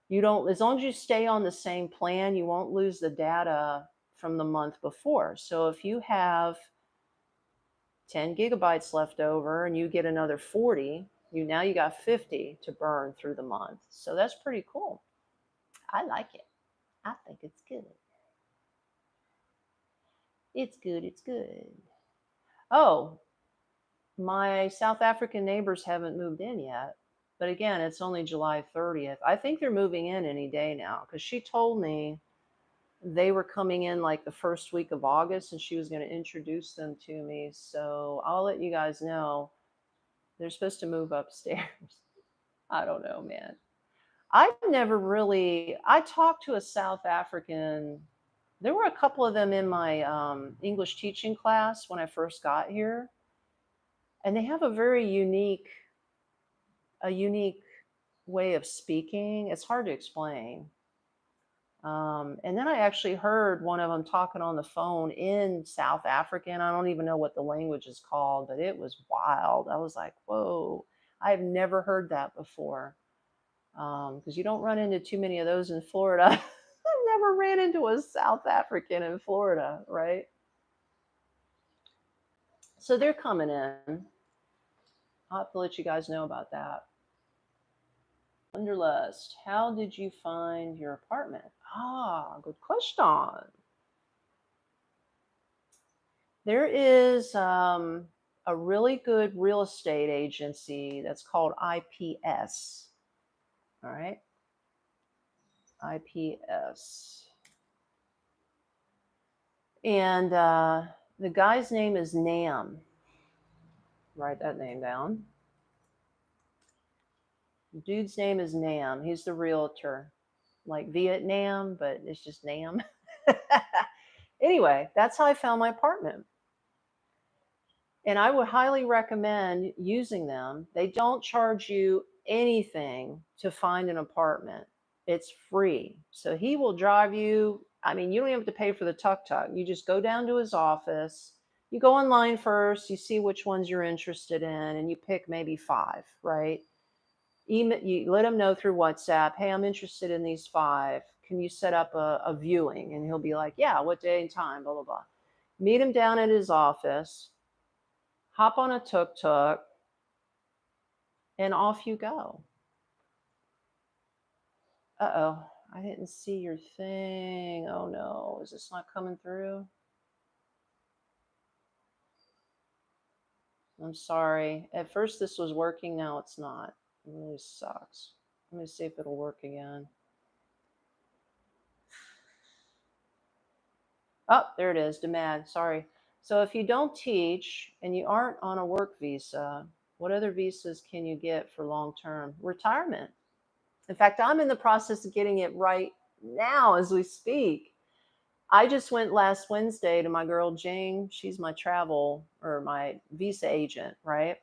You don't, as long as you stay on the same plan, you won't lose the data from the month before. So if you have 10 gigabytes left over and you get another 40, now you got 50 to burn through the month. So that's pretty cool. I like it. I think it's good. It's good. It's good. Oh, my South African neighbors haven't moved in yet. But again, it's only July 30th. I think they're moving in any day now because she told me they were coming in like the first week of August and she was going to introduce them to me. So I'll let you guys know. They're supposed to move upstairs. I don't know, man. I talked to a South African. There were a couple of them in my English teaching class when I first got here. And they have a very unique way of speaking. It's hard to explain. And then I actually heard one of them talking on the phone in South African. I don't even know what the language is called, but it was wild. I was like, whoa, I've never heard that before. Because you don't run into too many of those in Florida. I've never ran into a South African in Florida, right? So they're coming in. I'll have to let you guys know about that. Wanderlust, how did you find your apartment? Ah, good question. There is a really good real estate agency that's called IPS. All right. IPS. And the guy's name is Nam. Write that name down. The dude's name is Nam. He's the realtor. Like Vietnam, but it's just Nam. Anyway, that's how I found my apartment. And I would highly recommend using them. They don't charge you anything to find an apartment. It's free. So he will drive you. I mean, you don't even have to pay for the tuk-tuk. You just go down to his office. You go online first. You see which ones you're interested in, and you pick maybe 5, right? You let him know through WhatsApp, hey, I'm interested in these 5. Can you set up a viewing? And he'll be like, yeah, what day and time, blah, blah, blah. Meet him down at his office. Hop on a tuk-tuk, and off you go. Uh-oh, I didn't see your thing. Oh no, is this not coming through? I'm sorry. At first this was working, now it's not. It really sucks. Let me see if it'll work again. Oh, there it is, demand, sorry. So if you don't teach and you aren't on a work visa, what other visas can you get for long-term? Retirement. In fact, I'm in the process of getting it right now as we speak. I just went last Wednesday to my girl Jane. She's my travel or my visa agent, right?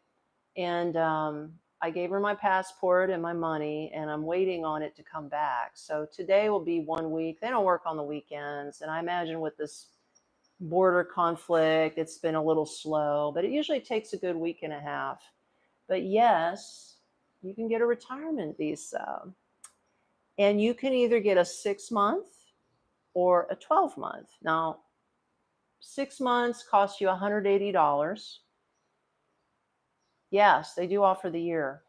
And I gave her my passport and my money, and I'm waiting on it to come back. So today will be 1 week. They don't work on the weekends, and I imagine with this border conflict, it's been a little slow, but it usually takes a good week and a half. But yes, you can get a retirement visa, and you can either get a 6 month or a 12 month. Now, 6 months costs you $180. Yes, they do offer the year.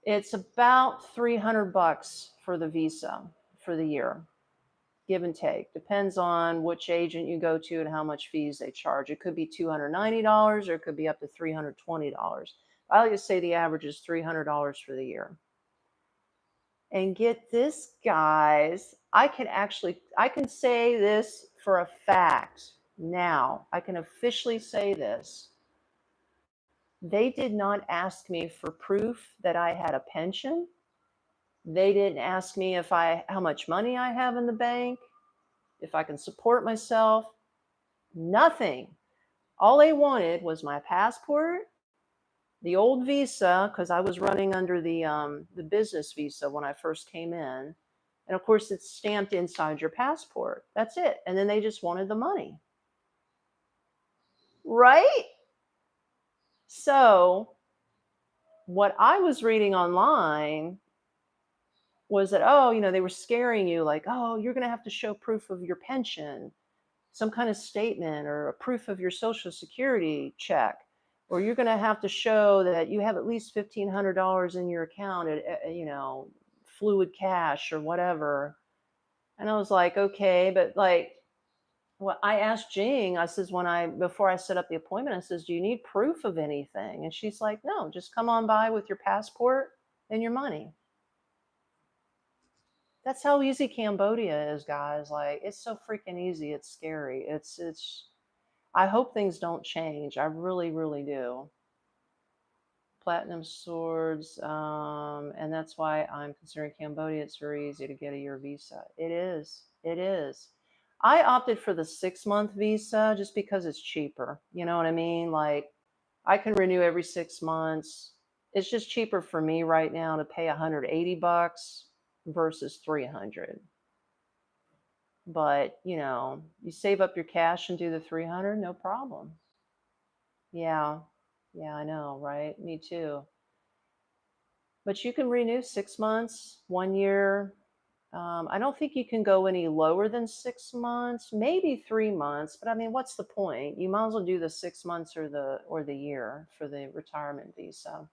It's about $300 for the visa for the year, give and take. Depends on which agent you go to and how much fees they charge. It could be $290 or it could be up to $320. I like to say the average is $300 for the year. And get this, guys, I can say this for a fact now. I can officially say this. They did not ask me for proof that I had a pension. They didn't ask me how much money I have in the bank, if I can support myself. Nothing. All they wanted was my passport, the old visa, because I was running under the business visa when I first came in. And of course, it's stamped inside your passport. That's it. And then they just wanted the money. Right? So, what I was reading online was that, they were scaring you like, oh, you're going to have to show proof of your pension, some kind of statement, or a proof of your social security check, or you're going to have to show that you have at least $1,500 in your account at, fluid cash or whatever. And I was like, okay, but like, well, I asked Jing, I says, before I set up the appointment, I says, do you need proof of anything? And she's like, no, just come on by with your passport and your money. That's how easy Cambodia is, guys. Like, it's so freaking easy. It's scary. I hope things don't change. I really, really do. Platinum swords. And that's why I'm considering Cambodia. It's very easy to get a year visa. It is. It is. I opted for the 6 month visa just because it's cheaper. You know what I mean? Like, I can renew every 6 months. It's just cheaper for me right now to pay $180 versus 300. But, you save up your cash and do the 300, no problem. Yeah. Yeah, I know, right? Me too. But you can renew 6 months, 1 year. I don't think you can go any lower than 6 months, maybe 3 months. But I mean, what's the point? You might as well do the 6 months or the year for the retirement visa.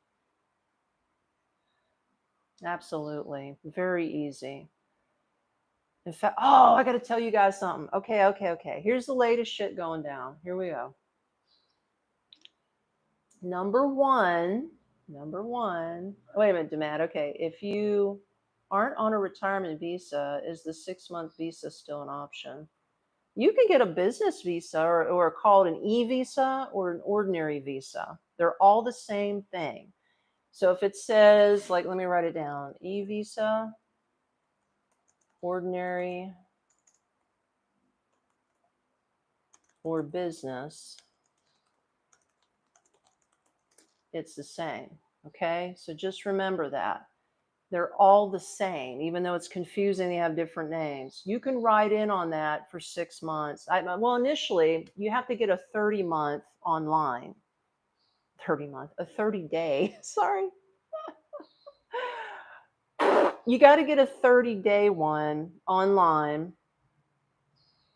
Absolutely, very easy. In fact, I got to tell you guys something. Okay. Here's the latest shit going down. Here we go. Number one. Wait a minute, Damad. Okay, if you aren't on a retirement visa, is the 6 month visa still an option? You can get a business visa or called an e-visa or an ordinary visa. They're all the same thing. So if it says, like, let me write it down, e-visa, ordinary, or business, it's the same. Okay, so just remember that. They're all the same, even though it's confusing, they have different names. You can write in on that for 6 months. Well, initially, you have to get a 30-month online. 30-month, a 30-day, sorry. You got to get a 30-day one online.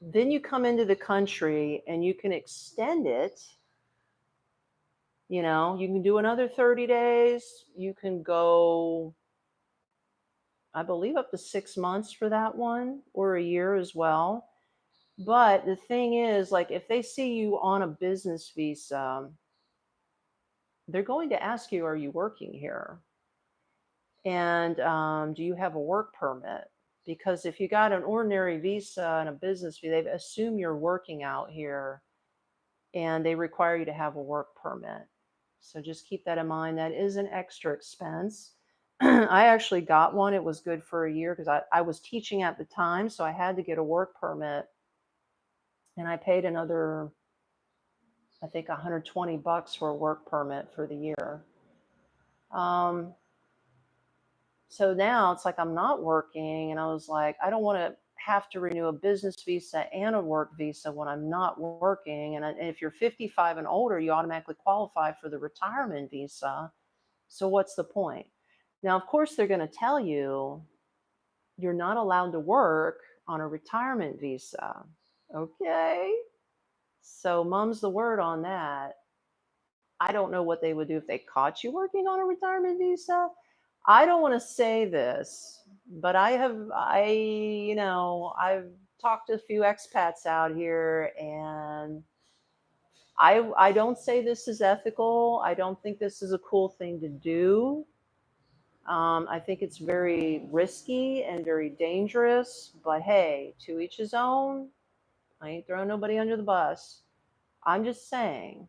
Then you come into the country and you can extend it. You can do another 30 days. You can go, I believe, up to 6 months for that one, or a year as well. But the thing is, like, if they see you on a business visa, they're going to ask you, are you working here? And do you have a work permit? Because if you got an ordinary visa and a business visa, they assume you're working out here and they require you to have a work permit. So just keep that in mind. That is an extra expense. I actually got one. It was good for a year because I was teaching at the time, so I had to get a work permit, and I paid another, I think, $120 for a work permit for the year. Um, so now it's like I'm not working, and I was like, I don't want to have to renew a business visa and a work visa when I'm not working. And if you're 55 and older, you automatically qualify for the retirement visa. So what's the point? Now, of course, they're going to tell you you're not allowed to work on a retirement visa. Okay. So mum's the word on that. I don't know what they would do if they caught you working on a retirement visa. I don't want to say this, but I've talked to a few expats out here, and I don't say this is ethical. I don't think this is a cool thing to do. I think it's very risky and very dangerous, but hey, to each his own. I ain't throwing nobody under the bus. I'm just saying,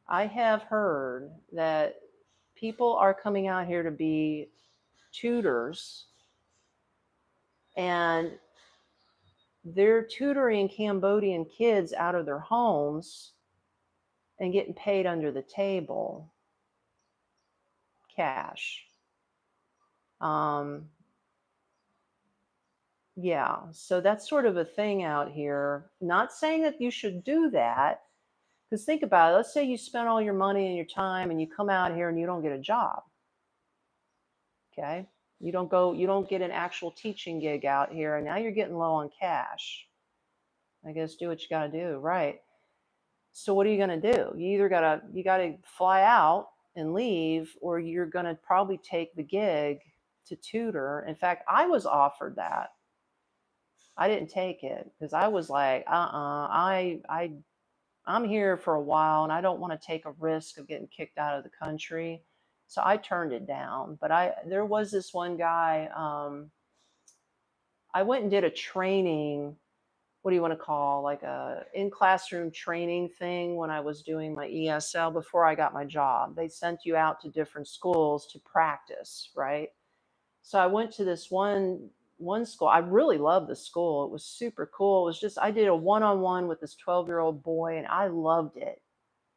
I have heard that people are coming out here to be tutors, and they're tutoring Cambodian kids out of their homes and getting paid under the table cash. Um, yeah, so that's sort of a thing out here. Not saying that you should do that, because think about it. Let's say you spend all your money and your time and you come out here and you don't get a job. Okay. You don't get an actual teaching gig out here, and now you're getting low on cash. I guess do what you got to do, right? So what are you going to do? You got to fly out and leave, or you're going to probably take the gig to tutor. In fact, I was offered that. I didn't take it because I was like, I'm here for a while and I don't want to take a risk of getting kicked out of the country. So I turned it down. But there was this one guy, I went and did a training, what do you want to call, like a in classroom training thing when I was doing my ESL before I got my job. They sent you out to different schools to practice, right? So I went to this one school. I really loved the school. It was super cool. It was just I did a one-on-one with this 12-year-old boy, and I loved it.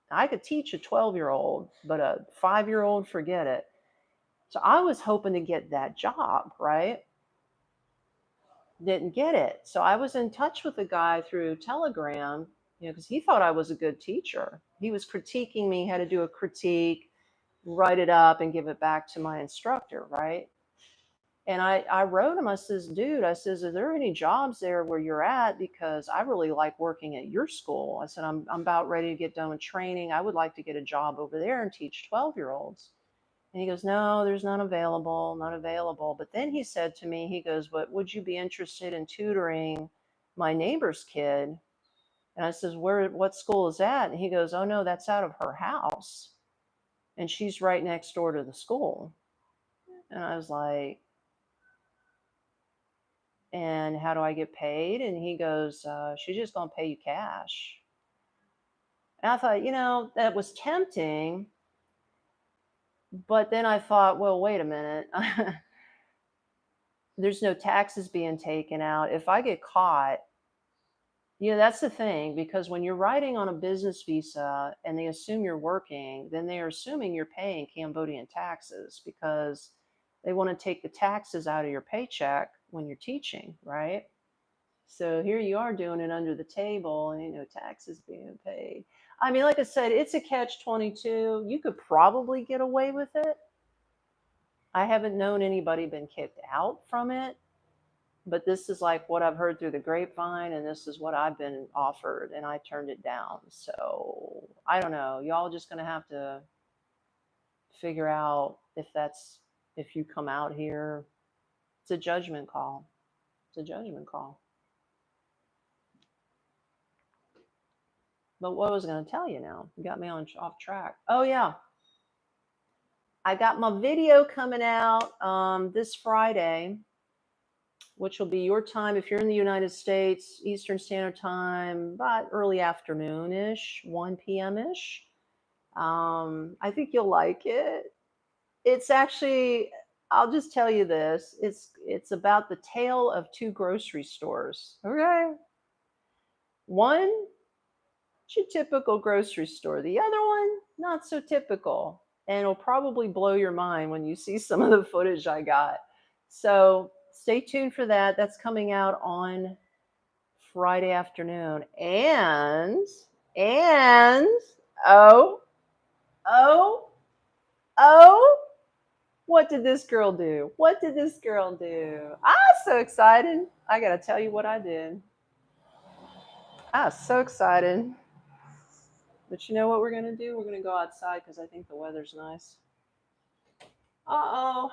I could teach a 12-year-old, but a 5-year-old, forget it. So I was hoping to get that job, right? Didn't get it. So I was in touch with the guy through Telegram, because he thought I was a good teacher. He was critiquing me, how to do a critique, write it up, and give it back to my instructor, right? And I wrote him, I says, dude, I says, are there any jobs there where you're at? Because I really like working at your school. I said, I'm about ready to get done with training. I would like to get a job over there and teach 12-year-olds. And he goes, no, there's none available, none available. But then he said to me, he goes, but would you be interested in tutoring my neighbor's kid? And I says, what school is that? And he goes, oh no, that's out of her house. And she's right next door to the school. And I was like, and how do I get paid? And he goes, she's just going to pay you cash. And I thought, that was tempting. But then I thought, well, wait a minute. There's no taxes being taken out. If I get caught, that's the thing, because when you're writing on a business visa and they assume you're working, then they're assuming you're paying Cambodian taxes because they want to take the taxes out of your paycheck when you're teaching, right? So here you are doing it under the table and no taxes being paid. I mean, like I said, it's a catch-22. You could probably get away with it. I haven't known anybody been kicked out from it, but this is like what I've heard through the grapevine, and this is what I've been offered, and I turned it down. So I don't know. Y'all just going to have to figure out if you come out here. It's a judgment call. It's a judgment call. But what was I going to tell you now? You got me off track. Oh, yeah. I got my video coming out this Friday, which will be your time if you're in the United States, Eastern Standard Time, about early afternoon-ish, 1 p.m.-ish. I think you'll like it. It's actually, I'll just tell you this. It's about the tale of two grocery stores. Okay. One, it's your typical grocery store. The other one, not so typical. And it'll probably blow your mind when you see some of the footage I got. So stay tuned for that. That's coming out on Friday afternoon. And oh, oh, oh, what did this girl do? What did this girl do? I'm so excited. I got to tell you what I did. I was so excited. But you know what we're going to do? We're going to go outside because I think the weather's nice. Uh-oh.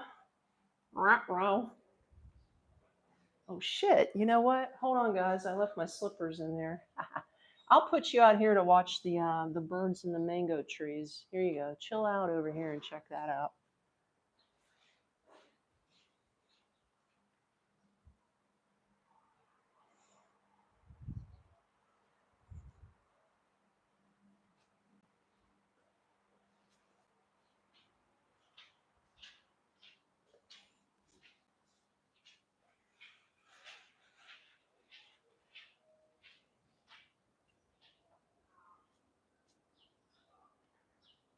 Ruh-roh. Oh, shit. You know what? Hold on, guys. I left my slippers in there. I'll put you out here to watch the birds in the mango trees. Here you go. Chill out over here and check that out.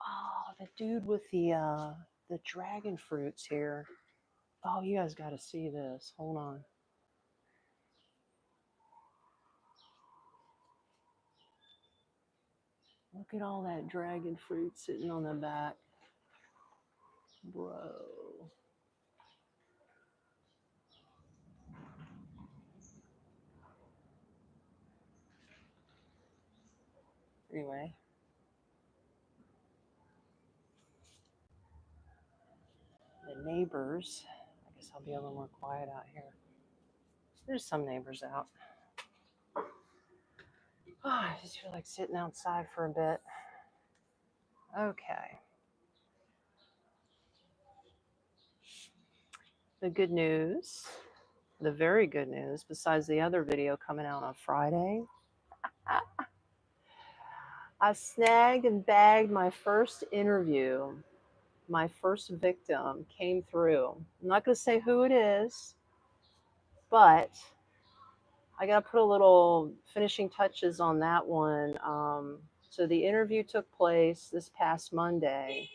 Oh, the dude with the dragon fruits here. Oh, you guys got to see this. Hold on. Look at all that dragon fruit sitting on the back. Bro. Anyway. The neighbors. I guess I'll be a little more quiet out here. There's some neighbors out. Oh, I just feel like sitting outside for a bit. Okay. The good news, the very good news, besides the other video coming out on Friday, I snagged and bagged my first interview. My first victim came through. I'm not going to say who it is, but I got to put a little finishing touches on that one. So the interview took place this past Monday.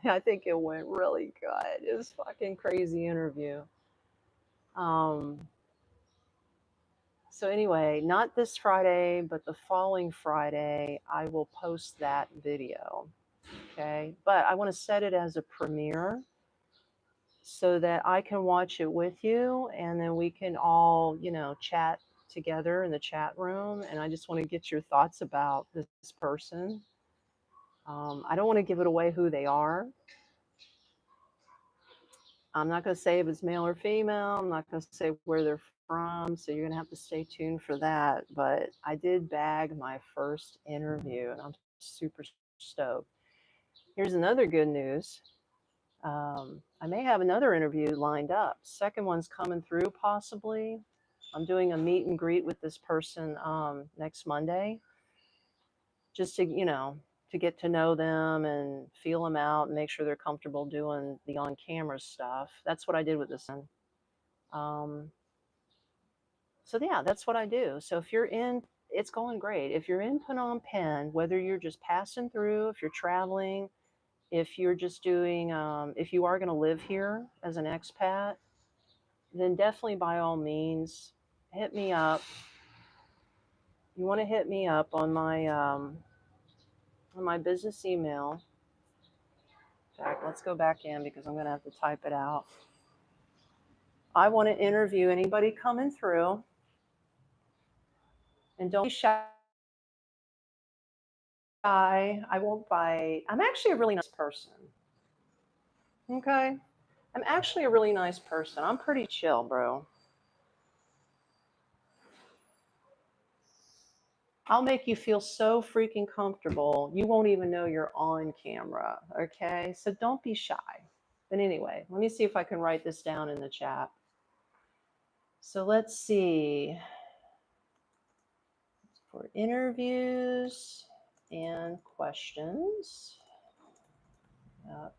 I think it went really good. It was a fucking crazy interview. So anyway, not this Friday, but the following Friday, I will post that video. Okay. But I want to set it as a premiere so that I can watch it with you and then we can all, chat together in the chat room. And I just want to get your thoughts about this person. I don't want to give it away who they are. I'm not going to say if it's male or female. I'm not going to say where they're from. So you're going to have to stay tuned for that. But I did bag my first interview and I'm super stoked. Here's another good news. I may have another interview lined up. Second one's coming through possibly. I'm doing a meet and greet with this person next Monday, just to get to know them and feel them out and make sure they're comfortable doing the on-camera stuff. That's what I did with this one. So yeah, that's what I do. So if you're in, it's going great. If you're in Phnom Penh, whether you're just passing through, if you're traveling, if you're just doing, if you are going to live here as an expat, then definitely by all means, hit me up. You want to hit me up on my business email. In fact, let's go back in because I'm going to have to type it out. I want to interview anybody coming through. And don't be shy. I won't bite. I'm actually a really nice person. Okay? I'm actually a really nice person. I'm pretty chill, bro. I'll make you feel so freaking comfortable, you won't even know you're on camera, okay? So don't be shy. But anyway, let me see if I can write this down in the chat. So let's see. For interviews and questions. Yep.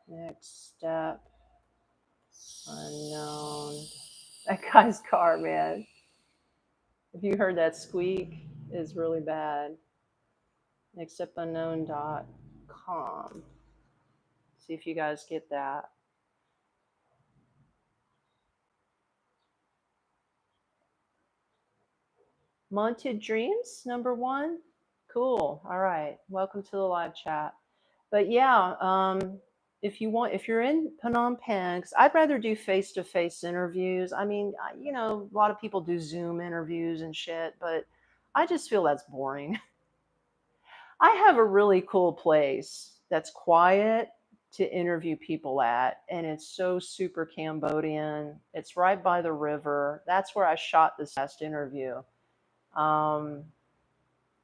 Next step, unknown. That guy's car, man. If you heard that squeak, is really bad. Nextstepunknown.com. See if you guys get that. Monted Dreams, number one. Cool. All right. Welcome to the live chat. But yeah, if you're in Phnom Penh, 'cause I'd rather do face-to-face interviews. I mean, a lot of people do Zoom interviews and shit, but I just feel that's boring. I have a really cool place that's quiet to interview people at, and it's so super Cambodian. It's right by the river. That's where I shot this last interview. Um,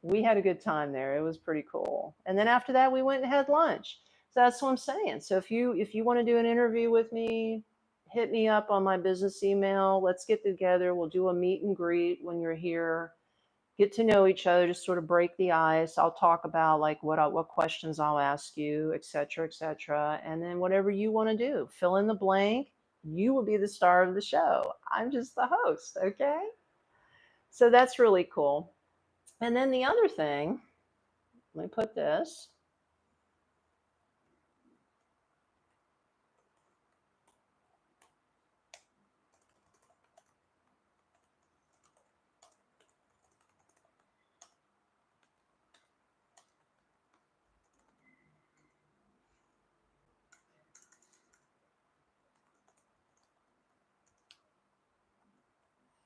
we had a good time there. It was pretty cool. And then after that, we went and had lunch. So that's what I'm saying. So if you want to do an interview with me, hit me up on my business email. Let's get together. We'll do a meet and greet when you're here. Get to know each other, just sort of break the ice. I'll talk about like what questions I'll ask you, et cetera, et cetera. And then whatever you want to do, fill in the blank. You will be the star of the show. I'm just the host, okay? So that's really cool. And then the other thing, let me put this.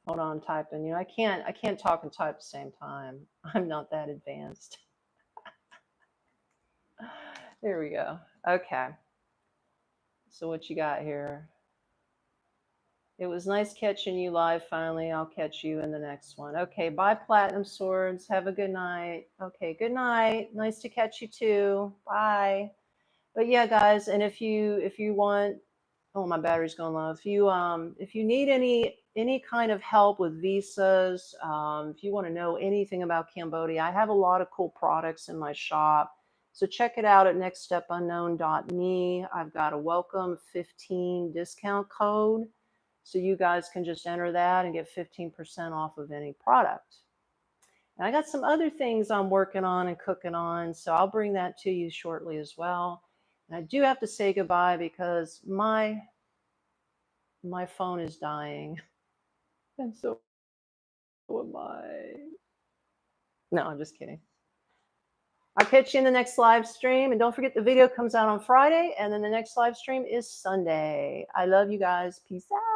Hold on, I'm typing. I can't talk and type at the same time. I'm not that advanced. There we go. Okay. So what you got here? It was nice catching you live finally. I'll catch you in the next one. Okay, bye Platinum Swords. Have a good night. Okay, good night. Nice to catch you too. Bye. But yeah, guys, and if you want, oh, my battery's going low. If you need any kind of help with visas, if you want to know anything about Cambodia, I have a lot of cool products in my shop. So check it out at nextstepunknown.me. I've got a welcome 15 discount code. So you guys can just enter that and get 15% off of any product. And I got some other things I'm working on and cooking on, so I'll bring that to you shortly as well. And I do have to say goodbye because my phone is dying. And so am I. No, I'm just kidding. I'll catch you in the next live stream. And don't forget the video comes out on Friday. And then the next live stream is Sunday. I love you guys. Peace out.